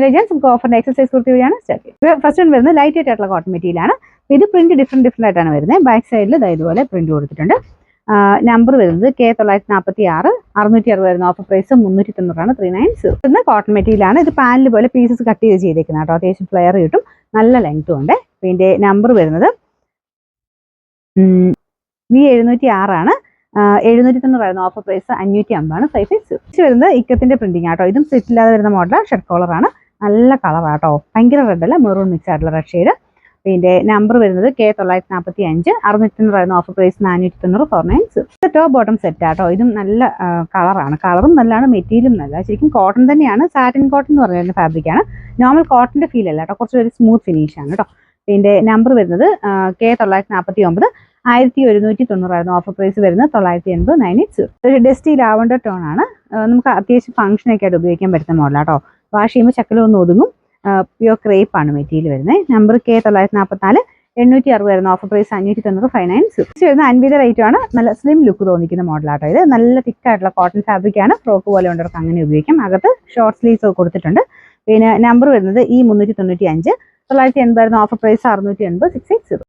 നമുക്ക് ഓഫറിന്റെ എക്സസൈസ് കുർത്തി വഴിയാണ് സ്റ്റാർട്ട് ചെയ്യുന്നത്. ഫസ്റ്റ് വൺ വരുന്നത് ലൈറ്റ് വെയിറ്റ് ആയിട്ടുള്ള കോട്ടൺ മെറ്റീരിയലാണ്. ഇത് പ്രിന്റ് ഡിഫറെന്റ് ആയിട്ടാണ് വരുന്നത്. ബാക്ക് സൈഡിൽ ഇതുപോലെ പ്രിന്റ് കൊടുത്തിട്ടുണ്ട്. നമ്പർ വരുന്നത് K946 660 വരുന്ന ഓഫർ പ്രൈസ് 390 390. കോട്ടൺ മെറ്റീരിയലാണ്. ഇത് പാനൽ പോലെ പീസസ് കട്ട് ചെയ്തേക്കുന്നത് കേട്ടോ. അത്യാവശ്യം ഫ്ലെയർ കിട്ടും, നല്ല ലെങ്ത്തും ഉണ്ട്. ഇതിന്റെ നമ്പർ വരുന്നത് V706 ആണ്. 790 വരുന്ന ഓഫർ പ്രൈസ് 550 550. വരുന്നത് ഇക്കത്തിന്റെ പ്രിന്റിംഗ് ആട്ടോ. ഇതും സ്ലിറ്റ് ഇല്ലാതെ വരുന്ന മോഡൽ ഷർട്ട് കോളറാണ്. നല്ല കളറാട്ടോ, ഭയങ്കര റെഡ് അല്ല, മെറൂൺ മിക്സ് ആയിട്ടുള്ള റെഡ് ഷെയ്ഡ്. ഇതിന്റെ നമ്പർ വരുന്നത് K945 690 വരുന്ന offer price 490 490. Top bottom set ആട്ടോ. ഇതും നല്ല കളറാണ്, കളറും നല്ലതാണ്, മെറ്റീരിയലും നല്ല, ശരിക്കും കോട്ടൺ തന്നെയാണ്. സാറ്റിൻ കോട്ടൺ എന്ന് പറയുന്ന ഫാബ്രിക്കാണ്. നോർമൽ കോട്ടന്റെ ഫീൽ അല്ല കേട്ടോ, കുറച്ചൊരു സ്മൂത്ത് ഫിനിഷ് ആണ് കേട്ടോ. ഇതിന്റെ നമ്പർ വരുന്നത് K949 1190 ആയിരുന്നു ഓഫർ പ്രൈസ് വരുന്നത് 980 980. ഒരു ഡസ്റ്റി ലാവണ്ടർ ടോൺ ആണ്. നമുക്ക് അത്യാവശ്യം ഫംഗ്ഷനൊക്കെ ആയിട്ട് ഉപയോഗിക്കാൻ പറ്റുന്ന മോഡലാട്ടോ. വാഷ് ചെയ്യുമ്പോൾ ചക്കലൊന്നും ഒതുങ്ങും. പ്യുവർ ക്രേപ്പ് ആണ് മെറ്റീരിയൽ വരുന്നത്. നമ്പർ K944 860 വരുന്ന ഓഫർ പ്രൈസ് 590 590. വരുന്ന 50 റേറ്റ് ആണ്. നല്ല സ്ലിം ലുക്ക് തോന്നിക്കുന്ന മോഡലാട്ടോ. ഇത് നല്ല തിക്കായിട്ടുള്ള കോട്ടൺ ഫാബ്രിക് ആണ്. ഫ്രോക്ക് പോലെ ഉള്ളവർക്ക് അങ്ങനെ ഉപയോഗിക്കാം. അകത്ത് ഷോർട്ട് സ്ലീവ്സ് കൊടുത്തിട്ടുണ്ട്. പിന്നെ നമ്പർ വരുന്നത് E395 980 വരുന്ന ഓഫർ പ്രൈസ് 680 680.